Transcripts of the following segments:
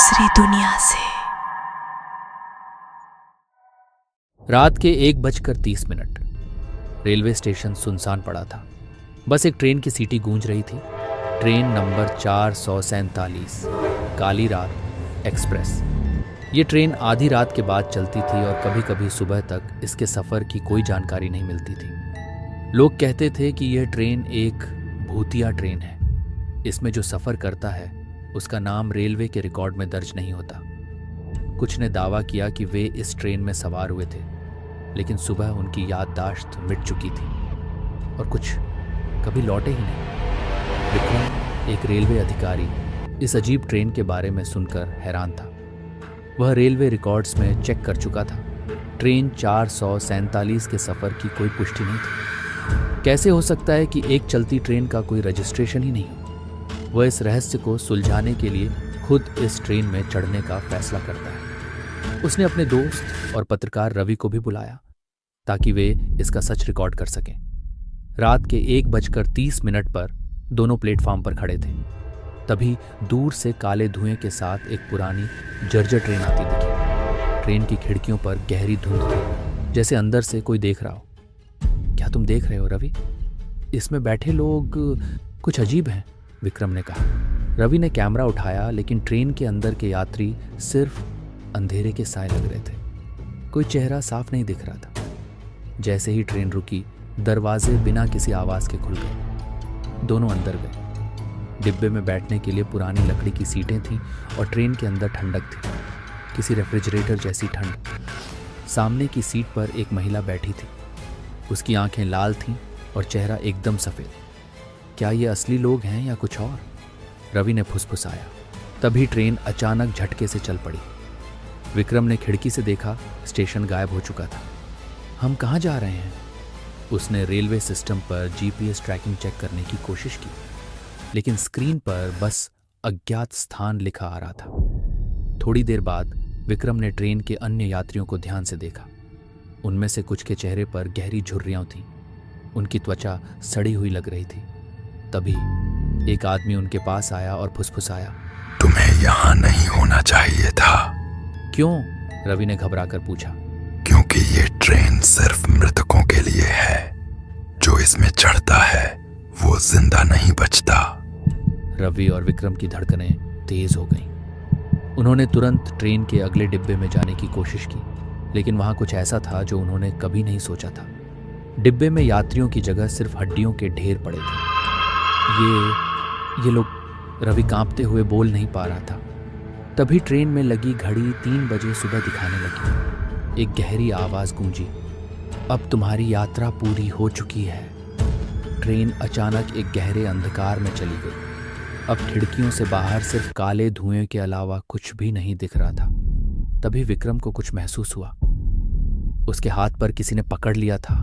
दूसरी दुनिया से। रात के 1:30 रेलवे स्टेशन सुनसान पड़ा था। बस एक ट्रेन की सीटी गूंज रही थी। ट्रेन नंबर 447 काली रात एक्सप्रेस। ये ट्रेन आधी रात के बाद चलती थी और कभी कभी सुबह तक इसके सफ़र की कोई जानकारी नहीं मिलती थी। लोग कहते थे कि यह ट्रेन एक भूतिया ट्रेन है। इसमें जो सफ़र करता है उसका नाम रेलवे के रिकॉर्ड में दर्ज नहीं होता। कुछ ने दावा किया कि वे इस ट्रेन में सवार हुए थे, लेकिन सुबह उनकी याददाश्त मिट चुकी थी और कुछ कभी लौटे ही नहीं। विक्रम, एक रेलवे अधिकारी, इस अजीब ट्रेन के बारे में सुनकर हैरान था। वह रेलवे रिकॉर्ड्स में चेक कर चुका था। ट्रेन 447 के सफ़र की कोई पुष्टि नहीं थी। कैसे हो सकता है कि एक चलती ट्रेन का कोई रजिस्ट्रेशन ही नहीं हो? वह इस रहस्य को सुलझाने के लिए खुद इस ट्रेन में चढ़ने का फैसला करता है। उसने अपने दोस्त और पत्रकार रवि को भी बुलाया ताकि वे इसका सच रिकॉर्ड कर सकें। रात के 1:30 पर दोनों प्लेटफॉर्म पर खड़े थे। तभी दूर से काले धुएं के साथ एक पुरानी जर्जर ट्रेन आती दिखी। ट्रेन की खिड़कियों पर गहरी धुंध थी, जैसे अंदर से कोई देख रहा हो। क्या तुम देख रहे हो रवि? इसमें बैठे लोग कुछ अजीब हैं, विक्रम ने कहा। रवि ने कैमरा उठाया, लेकिन ट्रेन के अंदर के यात्री सिर्फ अंधेरे के साए लग रहे थे। कोई चेहरा साफ नहीं दिख रहा था। जैसे ही ट्रेन रुकी, दरवाजे बिना किसी आवाज के खुल गए। दोनों अंदर गए। डिब्बे में बैठने के लिए पुरानी लकड़ी की सीटें थीं और ट्रेन के अंदर ठंडक थी, किसी रेफ्रिजरेटर जैसी ठंड। सामने की सीट पर एक महिला बैठी थी। उसकी आंखें लाल थीं और चेहरा एकदम सफ़ेद। क्या ये असली लोग हैं या कुछ और? रवि ने फुसफुसाया। तभी ट्रेन अचानक झटके से चल पड़ी। विक्रम ने खिड़की से देखा, स्टेशन गायब हो चुका था। हम कहाँ जा रहे हैं? उसने रेलवे सिस्टम पर जीपीएस ट्रैकिंग चेक करने की कोशिश की, लेकिन स्क्रीन पर बस अज्ञात स्थान लिखा आ रहा था। थोड़ी देर बाद विक्रम ने ट्रेन के अन्य यात्रियों को ध्यान से देखा। उनमें से कुछ के चेहरे पर गहरी झुर्रियां थीं। उनकी त्वचा सड़ी हुई लग रही थी। तभी एक आदमी उनके पास आया और फुसफुसाया, तुम्हें यहाँ नहीं होना चाहिए था। क्यों? रवि ने घबराकर पूछा। क्योंकि ये ट्रेन सिर्फ मृतकों के लिए है। जो इसमें चढ़ता है वो जिंदा नहीं बचता। रवि और विक्रम की धड़कनें तेज हो गईं। उन्होंने तुरंत ट्रेन के अगले डिब्बे में जाने की कोशिश की, लेकिन वहां कुछ ऐसा था जो उन्होंने कभी नहीं सोचा था। डिब्बे में यात्रियों की जगह सिर्फ हड्डियों के ढेर पड़े थे। ये लोग, रवि कांपते हुए बोल नहीं पा रहा था। तभी ट्रेन में लगी घड़ी 3 बजे सुबह दिखाने लगी। एक गहरी आवाज गूंजी, अब तुम्हारी यात्रा पूरी हो चुकी है। ट्रेन अचानक एक गहरे अंधकार में चली गई। अब खिड़कियों से बाहर सिर्फ काले धुएं के अलावा कुछ भी नहीं दिख रहा था। तभी विक्रम को कुछ महसूस हुआ। उसके हाथ पर किसी ने पकड़ लिया था।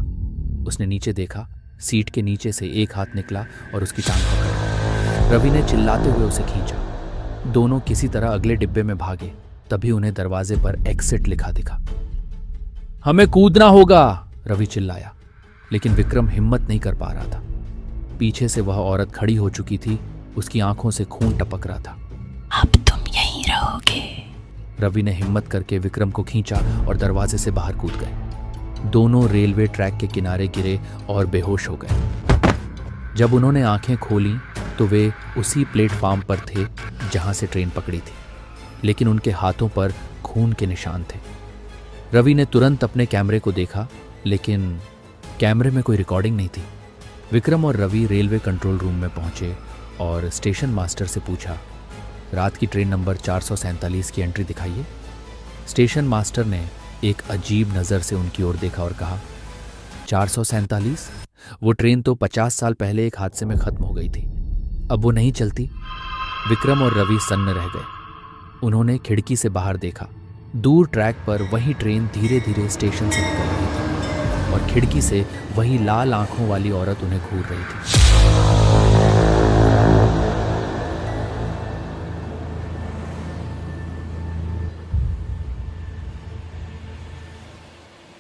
उसने नीचे देखा। सीट के नीचे से एक हाथ निकला और उसकी टांग पकड़ी। रवि ने चिल्लाते हुए उसे खींचा। दोनों किसी तरह अगले डिब्बे में भागे। तभी उन्हें दरवाजे पर एग्जिट लिखा दिखा। हमें कूदना होगा, रवि चिल्लाया, लेकिन विक्रम हिम्मत नहीं कर पा रहा था। पीछे से वह औरत खड़ी हो चुकी थी। उसकी आंखों से खून टपक रहा था। अब तुम यहीं रहोगे। रवि ने हिम्मत करके विक्रम को खींचा और दरवाजे से बाहर कूद गए। दोनों रेलवे ट्रैक के किनारे गिरे और बेहोश हो गए। जब उन्होंने आंखें खोलीं तो वे उसी प्लेटफॉर्म पर थे जहां से ट्रेन पकड़ी थी, लेकिन उनके हाथों पर खून के निशान थे। रवि ने तुरंत अपने कैमरे को देखा, लेकिन कैमरे में कोई रिकॉर्डिंग नहीं थी। विक्रम और रवि रेलवे कंट्रोल रूम में पहुंचे और स्टेशन मास्टर से पूछा, रात की ट्रेन नंबर 447 की एंट्री दिखाइए। स्टेशन मास्टर ने एक अजीब नज़र से उनकी ओर देखा और कहा, 447? वो ट्रेन तो 50 साल पहले एक हादसे में खत्म हो गई थी। अब वो नहीं चलती। विक्रम और रवि सन्न रह गए। उन्होंने खिड़की से बाहर देखा। दूर ट्रैक पर वही ट्रेन धीरे धीरे स्टेशन से निकल रही थी और खिड़की से वही लाल आंखों वाली औरत उन्हें घूर रही थी।